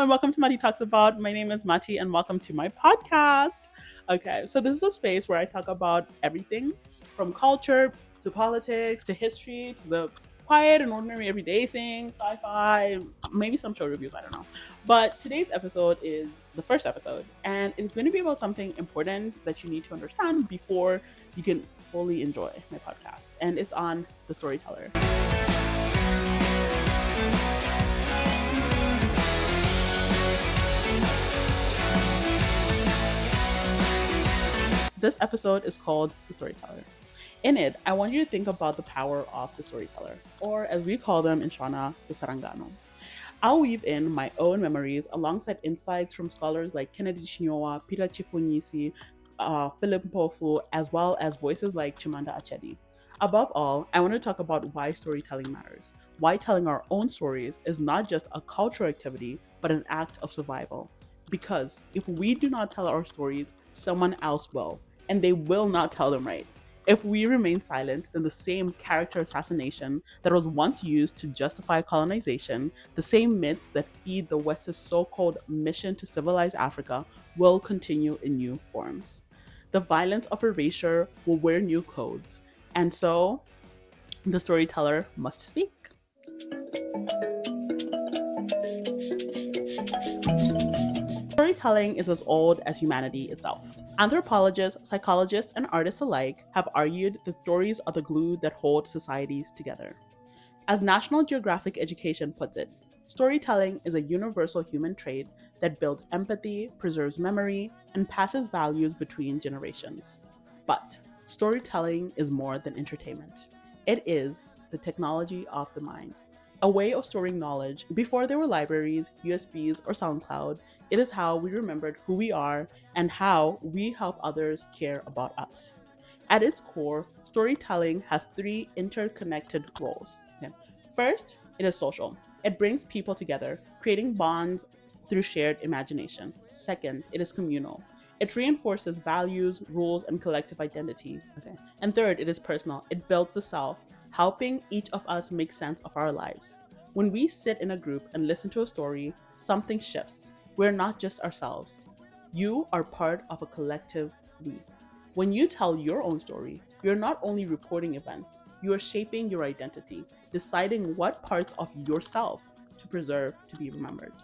and welcome to Mati Talks About. My name is Mati, and welcome to my podcast. Okay, so this is a space where I talk about everything from culture to politics to history to the quiet and ordinary everyday things, sci fi, maybe some show reviews, I don't know. But today's episode is the first episode, and it's going to be about something important that you need to understand before you can fully enjoy my podcast. And it's on the storyteller. This episode is called The Storyteller. In it, I want you to think about the power of the storyteller, or as we call them in Shona, the sarungano. I'll weave in my own memories alongside insights from scholars like Adichie, Peter Chifunyisi, Philip Mpofu, as well as voices like Chimanda Achedi. Above all, I want to talk about why storytelling matters, why telling our own stories is not just a cultural activity, but an act of survival. Because if we do not tell our stories, someone else will, and they will not tell them right. If we remain silent, then the same character assassination that was once used to justify colonization, the same myths that feed the West's so called mission to civilize Africa, will continue in new forms. The violence of erasure will wear new clothes, and so the storyteller must speak. Storytelling is as old as humanity itself. Anthropologists, psychologists, and artists alike have argued that stories are the glue that hold societies together. As National Geographic Education puts it, storytelling is a universal human trait that builds empathy, preserves memory, and passes values between generations. But storytelling is more than entertainment. It is the technology of the mind. A way of storing knowledge. Before there were libraries, USBs, or SoundCloud, it is how we remembered who we are and how we help others care about us. At its core, storytelling has three interconnected roles. Okay. First, it is social. It brings people together, creating bonds through shared imagination. Second, it is communal. It reinforces values, rules, and collective identity. Okay. And third, it is personal. It builds the self, helping each of us make sense of our lives. When we sit in a group and listen to a story, something shifts. We're not just ourselves. You are part of a collective we. When you tell your own story, you're not only reporting events, you are shaping your identity, deciding what parts of yourself to preserve to be remembered.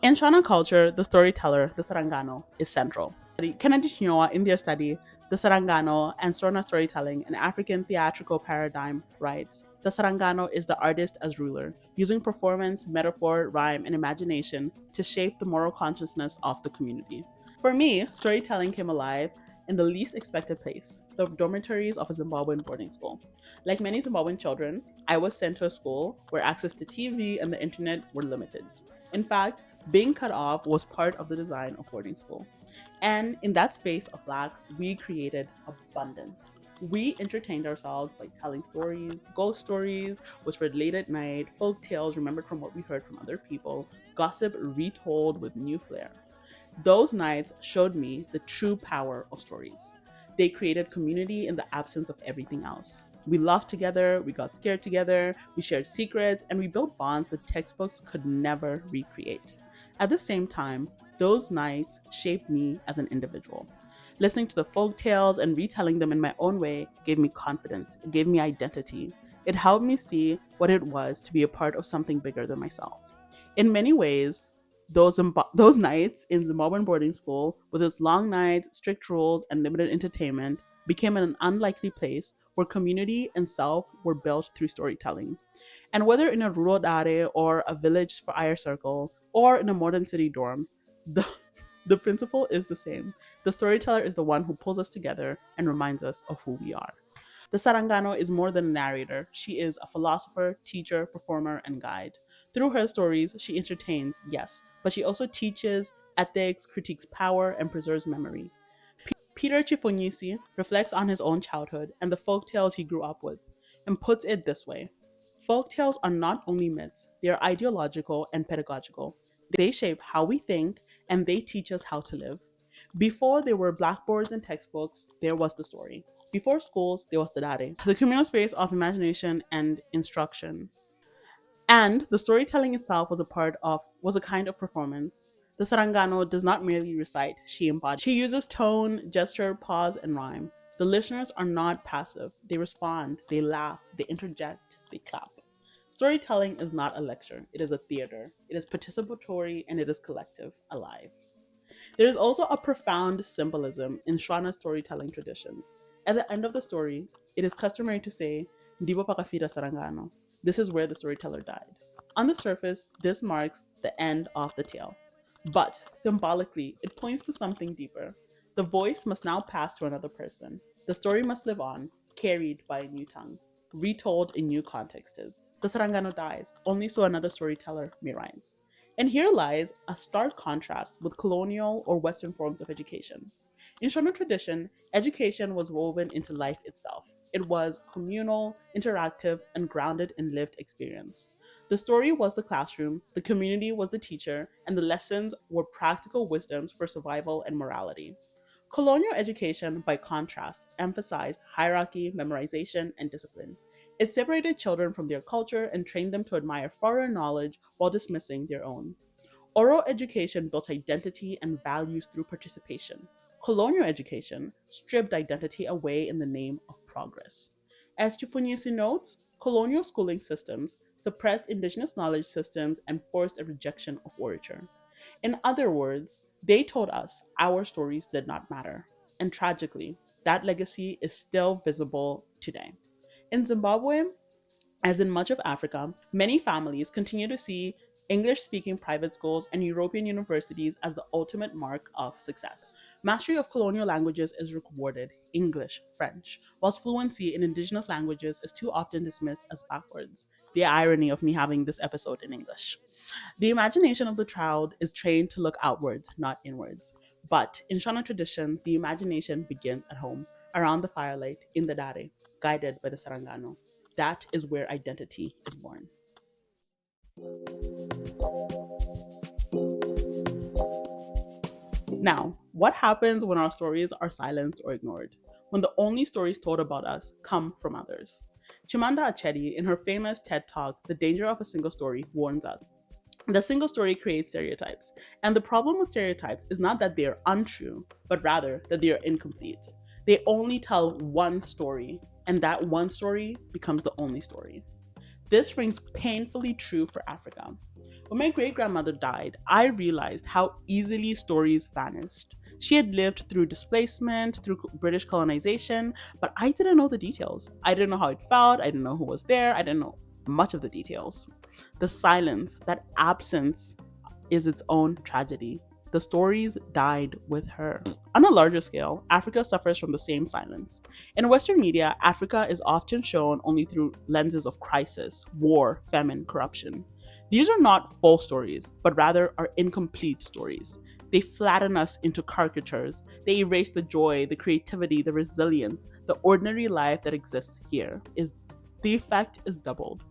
In Shona culture, the storyteller, the sarungano, is central. Adichie in their study, The Sarungano and Shona Storytelling, an African theatrical paradigm, writes, the sarungano is the artist as ruler, using performance, metaphor, rhyme, and imagination to shape the moral consciousness of the community. For me, storytelling came alive in the least expected place, the dormitories of a Zimbabwean boarding school. Like many Zimbabwean children, I was sent to a school where access to TV and the internet were limited. In fact, being cut off was part of the design of boarding school. And in that space of lack, we created abundance. We entertained ourselves by telling stories, ghost stories, which read late at night, folk tales remembered from what we heard from other people, gossip retold with new flair. Those nights showed me the true power of stories. They created community in the absence of everything else. We laughed together, we got scared together, we shared secrets, and we built bonds that textbooks could never recreate. At the same time, those nights shaped me as an individual. Listening to the folk tales and retelling them in my own way gave me confidence, it gave me identity. It helped me see what it was to be a part of something bigger than myself. In many ways, those nights in Zimbabwean boarding school, with its long nights, strict rules, and limited entertainment, became an unlikely place where community and self were built through storytelling. And whether in a rural area or a village fire circle or in a modern city dorm, the, the principle is the same. The storyteller is the one who pulls us together and reminds us of who we are. The Sarangano is more than a narrator. She is a philosopher, teacher, performer, and guide. Through her stories, she entertains, yes, but she also teaches ethics, critiques power, and preserves memory. Peter Chifunyisi reflects on his own childhood and the folk tales he grew up with, and puts it this way. Folk tales are not only myths, they are ideological and pedagogical. They shape how we think and they teach us how to live. Before there were blackboards and textbooks, there was the story. Before schools, there was the dare, the communal space of imagination and instruction. And the storytelling itself was a kind of performance. The sarangano does not merely recite, she embodies. She uses tone, gesture, pause, and rhyme. The listeners are not passive. They respond, they laugh, they interject, they clap. Storytelling is not a lecture, it is a theater. It is participatory and it is collective, alive. There is also a profound symbolism in Shona storytelling traditions. At the end of the story, it is customary to say, ndipo pakafira sarungano. This is where the storyteller died. On the surface, this marks the end of the tale. But symbolically, it points to something deeper. The voice must now pass to another person. The story must live on, carried by a new tongue, retold in new contexts. The sarungano dies, only so another storyteller may rise. And here lies a stark contrast with colonial or Western forms of education. In Shona tradition, education was woven into life itself. It was communal, interactive, and grounded in lived experience. The story was the classroom, the community was the teacher, and the lessons were practical wisdoms for survival and morality. Colonial education, by contrast, emphasized hierarchy, memorization, and discipline. It separated children from their culture and trained them to admire foreign knowledge while dismissing their own. Oral education built identity and values through participation. Colonial education stripped identity away in the name of progress. As Chifunyisi notes, colonial schooling systems suppressed indigenous knowledge systems and forced a rejection of orature. In other words, they told us our stories did not matter. And tragically, that legacy is still visible today. In Zimbabwe, as in much of Africa, many families continue to see English speaking private schools and European universities as the ultimate mark of success. Mastery of colonial languages is rewarded, English, French, whilst fluency in indigenous languages is too often dismissed as backwards. The irony of me having this episode in English. The imagination of the child is trained to look outwards, not inwards. But in Shona tradition, the imagination begins at home, around the firelight, in the dare, guided by the sarangano. That is where identity is born. Now, what happens when our stories are silenced or ignored? When the only stories told about us come from others? Chimamanda Achebe, in her famous TED Talk, The Danger of a Single Story, warns us. The single story creates stereotypes, and the problem with stereotypes is not that they are untrue, but rather that they are incomplete. They only tell one story, and that one story becomes the only story. This rings painfully true for Africa. When my great grandmother died, I realized how easily stories vanished. She had lived through displacement, through British colonization, but I didn't know the details. I didn't know how it felt, I didn't know who was there, I didn't know much of the details. The silence, that absence, is its own tragedy. The stories died with her. On a larger scale, Africa suffers from the same silence. In Western media, Africa is often shown only through lenses of crisis, war, famine, corruption. These are not full stories, but rather are incomplete stories. They flatten us into caricatures. They erase the joy, the creativity, the resilience, the ordinary life that exists here. The effect is doubled.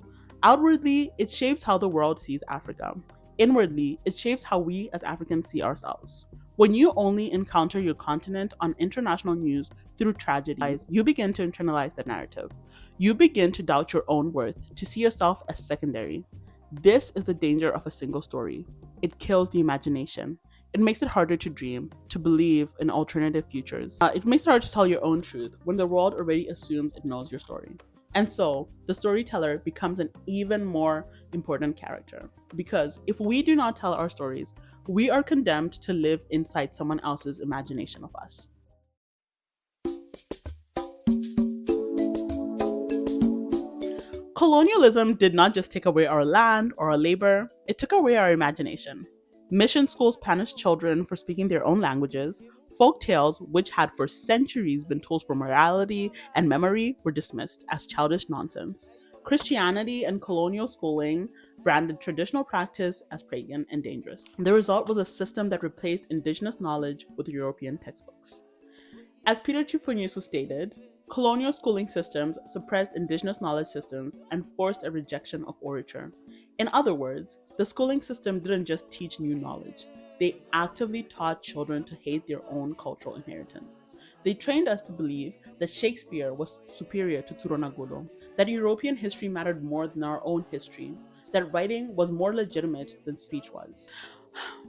Outwardly, it shapes how the world sees Africa. Inwardly, it shapes how we as Africans see ourselves. When you only encounter your continent on international news through tragedies, you begin to internalize the narrative. You begin to doubt your own worth, to see yourself as secondary. This is the danger of a single story. It kills the imagination. It makes it harder to dream, to believe in alternative futures. It makes it hard to tell your own truth when the world already assumes it knows your story. And so, the storyteller becomes an even more important character. Because if we do not tell our stories, we are condemned to live inside someone else's imagination of us. Colonialism did not just take away our land or our labor, it took away our imagination. Mission schools punished children for speaking their own languages. Folk tales, which had for centuries been tools for morality and memory, were dismissed as childish nonsense. Christianity and colonial schooling branded traditional practice as pagan and dangerous. The result was a system that replaced indigenous knowledge with European textbooks. As Peter Chifunyusu stated, colonial schooling systems suppressed indigenous knowledge systems and forced a rejection of orature. In other words, the schooling system didn't just teach new knowledge, they actively taught children to hate their own cultural inheritance. They trained us to believe that Shakespeare was superior to Tsuronagoro, that European history mattered more than our own history, that writing was more legitimate than speech was.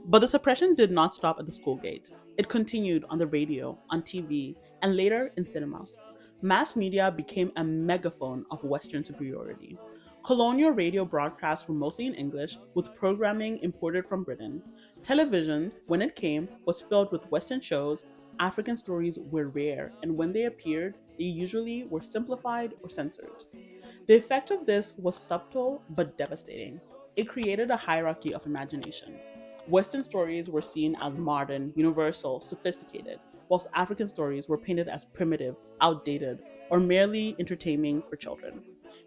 But the suppression did not stop at the school gate. It continued on the radio, on TV, and later in cinema. Mass media became a megaphone of Western superiority. Colonial radio broadcasts were mostly in English, with programming imported from Britain. Television, when it came, was filled with Western shows. African stories were rare, and when they appeared, they usually were simplified or censored. The effect of this was subtle but devastating. It created a hierarchy of imagination. Western stories were seen as modern, universal, sophisticated, whilst African stories were painted as primitive, outdated, or merely entertaining for children.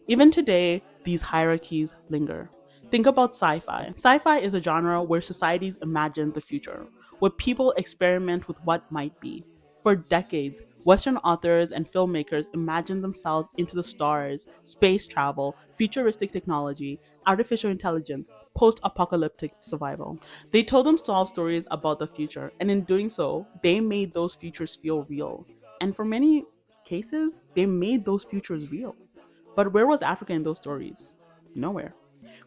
Even today, these hierarchies linger. Think about sci fi. Sci fi is a genre where societies imagine the future, where people experiment with what might be. For decades, Western authors and filmmakers imagined themselves into the stars, space travel, futuristic technology, artificial intelligence, post apocalyptic survival. They told themselves stories about the future, and in doing so, they made those futures feel real. And for many cases, they made those futures real. But where was Africa in those stories? Nowhere.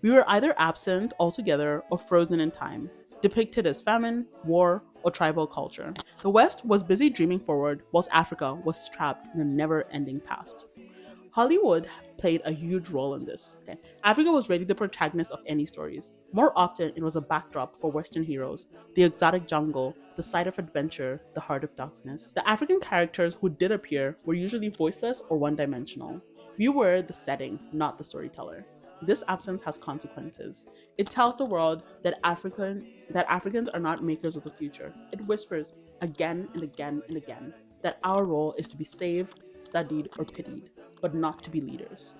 We were either absent altogether or frozen in time, depicted as famine, war, or tribal culture. The West was busy dreaming forward, whilst Africa was trapped in a never ending past. Hollywood played a huge role in this. Okay? Africa was rarely the protagonist of any stories. More often, it was a backdrop for Western heroes, the exotic jungle, the site of adventure, the heart of darkness. The African characters who did appear were usually voiceless or one dimensional. We were the setting, not the storyteller. This absence has consequences. It tells the world that Africans are not makers of the future. It whispers again and again and again that our role is to be saved, studied, or pitied, but not to be leaders.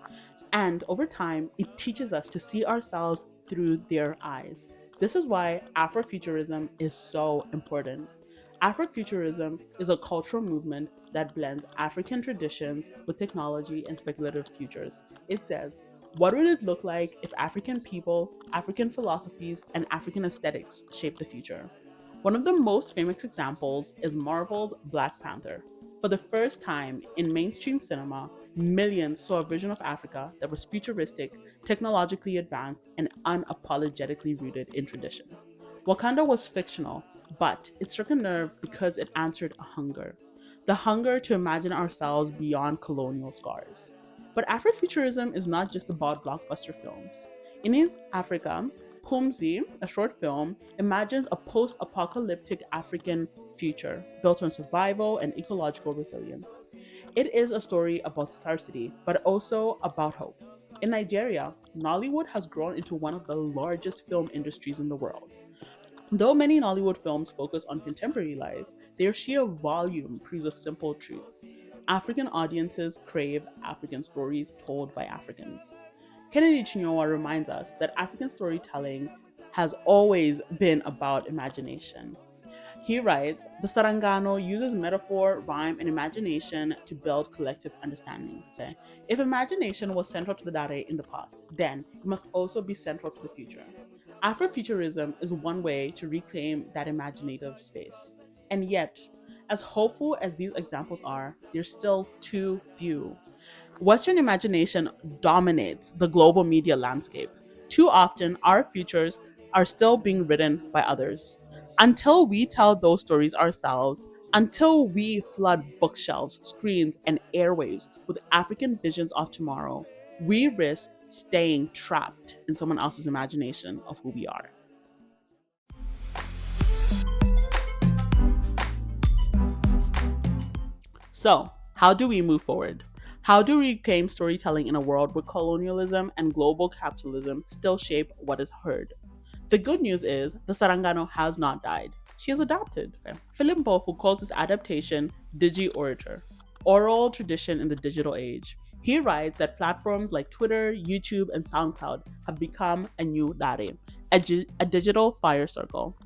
And over time, it teaches us to see ourselves through their eyes. This is why Afrofuturism is so important. Afrofuturism is a cultural movement that blends African traditions with technology and speculative futures. It says, what would it look like if African people, African philosophies, and African aesthetics shaped the future? One of the most famous examples is Marvel's Black Panther. For the first time in mainstream cinema, millions saw a vision of Africa that was futuristic, technologically advanced, and unapologetically rooted in tradition. Wakanda was fictional, but it struck a nerve because it answered a hunger, the hunger to imagine ourselves beyond colonial scars. But Afrofuturism is not just about blockbuster films. In East Africa, Pumzi, a short film, imagines a post apocalyptic African future built on survival and ecological resilience. It is a story about scarcity, but also about hope. In Nigeria, Nollywood has grown into one of the largest film industries in the world. Though many Nollywood films focus on contemporary life, their sheer volume proves a simple truth. African audiences crave African stories told by Africans. Kennedy Chinyowa reminds us that African storytelling has always been about imagination. He writes, the sarungano uses metaphor, rhyme, and imagination to build collective understanding. Okay? If imagination was central to the dare in the past, then it must also be central to the future. Afrofuturism is one way to reclaim that imaginative space. And yet, as hopeful as these examples are, they're still too few. Western imagination dominates the global media landscape. Too often, our futures are still being written by others. Until we tell those stories ourselves, until we flood bookshelves, screens, and airwaves with African visions of tomorrow, we risk staying trapped in someone else's imagination of who we are. So, how do we move forward? How do we reclaim storytelling in a world where colonialism and global capitalism still shape what is heard? The good news is the Sarangano has not died. She has adapted. Okay? Philip Mpofu calls this adaptation digi orator, oral tradition in the digital age. He writes that platforms like Twitter, YouTube, and SoundCloud have become a new dare, a digital fire circle.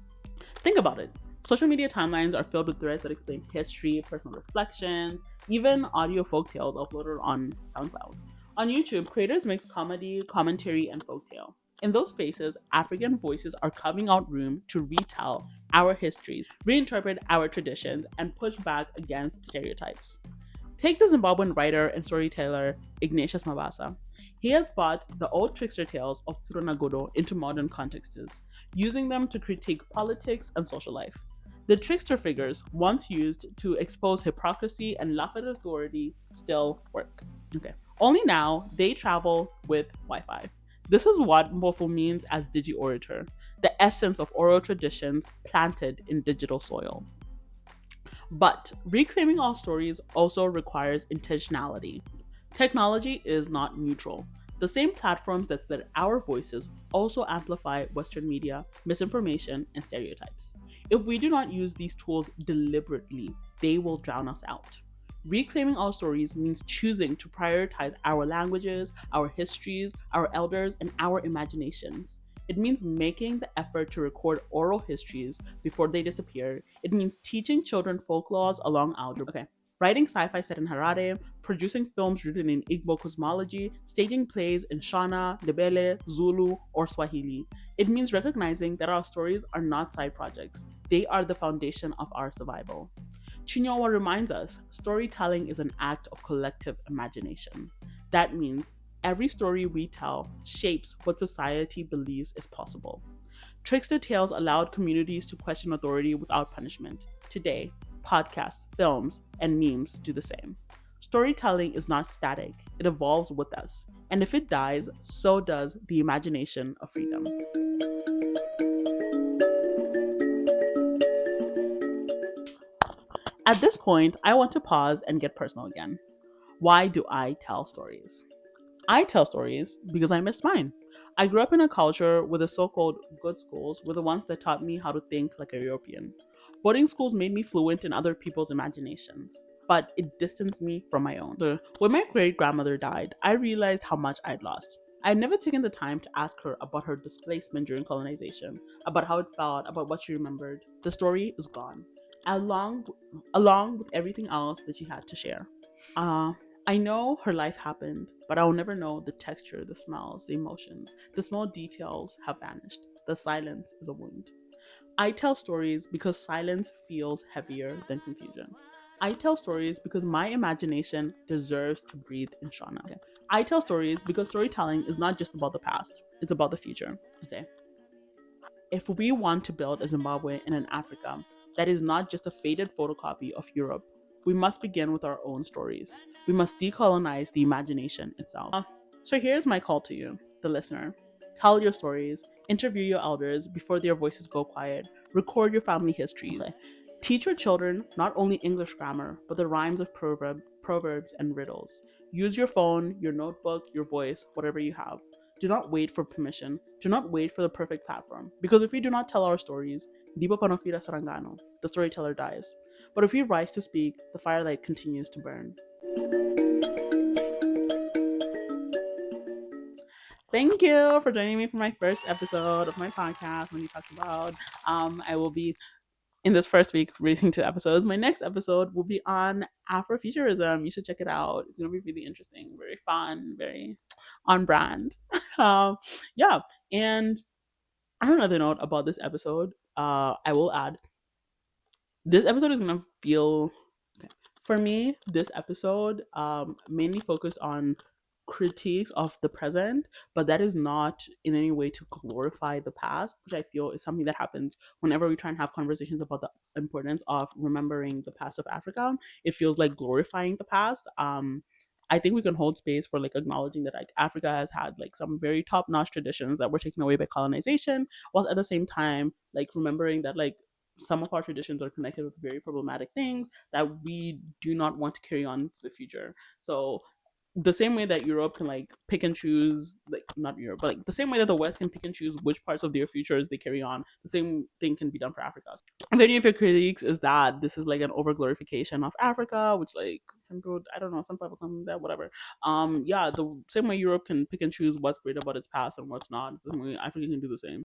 Think about it. Social media timelines are filled with threads that explain history, personal reflections, even audio folktales uploaded on SoundCloud. On YouTube, creators mix comedy, commentary, and folktale. In those spaces, African voices are carving out room to retell our histories, reinterpret our traditions, and push back against stereotypes. Take the Zimbabwean writer and storyteller Ignatius Mabasa. He has brought the old trickster tales of Turanagodo into modern contexts, using them to critique politics and social life. The trickster figures, once used to expose hypocrisy and laugh at authority, still work. Okay. Only now they travel with Wi Fi. This is what Mbofu means as digi orator, the essence of oral traditions planted in digital soil. But reclaiming our stories also requires intentionality. Technology is not neutral. The same platforms that split our voices also amplify Western media, misinformation, and stereotypes. If we do not use these tools deliberately, they will drown us out. Reclaiming our stories means choosing to prioritize our languages, our histories, our elders, and our imaginations. It means making the effort to record oral histories before they disappear. It means teaching children folklores along our okay. Writing sci-fi set in Harare, producing films rooted in Igbo cosmology, staging plays in Shona, Ndebele, Zulu, or Swahili. It means recognizing that our stories are not side projects. They are the foundation of our survival. Chinyowa reminds us storytelling is an act of collective imagination. That means every story we tell shapes what society believes is possible. Trickster tales allowed communities to question authority without punishment. Today, podcasts, films, and memes do the same. Storytelling is not static, it evolves with us. And if it dies, so does the imagination of freedom. At this point, I want to pause and get personal again. Why do I tell stories? I tell stories because I missed mine. I grew up in a culture where the so called good schools were the ones that taught me how to think like a European. Boarding schools made me fluent in other people's imaginations, but it distanced me from my own. So, when my great grandmother died, I realized how much I'd lost. I had never taken the time to ask her about her displacement during colonization, about how it felt, about what she remembered. The story is gone, along, along with everything else that she had to share. Uh, I know her life happened, but I'll never know the texture, the smells, the emotions. The small details have vanished. The silence is a wound. I tell stories because silence feels heavier than confusion. I tell stories because my imagination deserves to breathe in Shona. Okay. I tell stories because storytelling is not just about the past, it's about the future. Okay. If we want to build a Zimbabwe and an Africa that is not just a faded photocopy of Europe, we must begin with our own stories. We must decolonize the imagination itself. So here's my call to you, the listener. Tell your stories, interview your elders before their voices go quiet, record your family histories. Teach your children not only English grammar, but the rhymes of proverbs and riddles. Use your phone, your notebook, your voice, whatever you have. Do not wait for permission. Do not wait for the perfect platform. Because if we do not tell our stories, ndipo sarungano, the storyteller dies. But if we rise to speak, the firelight continues to burn. Thank you for joining me for my first episode of my podcast when you talked about I will be in this first week releasing 2 episodes. My next episode will be on Afrofuturism. You should check it out. It's gonna be really interesting, very fun, very on brand. um, yeah, and on another note about this episode, I will add this episode is gonna feel okay. For me, this episode mainly focused on critiques of the present, but that is not in any way to glorify the past, which I feel is something that happens whenever we try and have conversations about the importance of remembering the past of Africa. It feels like glorifying the past. I think we can hold space for like acknowledging that like Africa has had like some very top notch traditions that were taken away by colonization, whilst at the same time like remembering that like some of our traditions are connected with very problematic things that we do not want to carry on into the future. So the same way that Europe can like pick and choose, like not Europe, but like the same way that the West can pick and choose which parts of their futures they carry on, the same thing can be done for Africa. And any of your critiques is that this is like an over glorification of Africa, which like some people, I don't know, some people come that whatever. Yeah, the same way Europe can pick and choose what's great about its past and what's not, the same way Africa can do the same.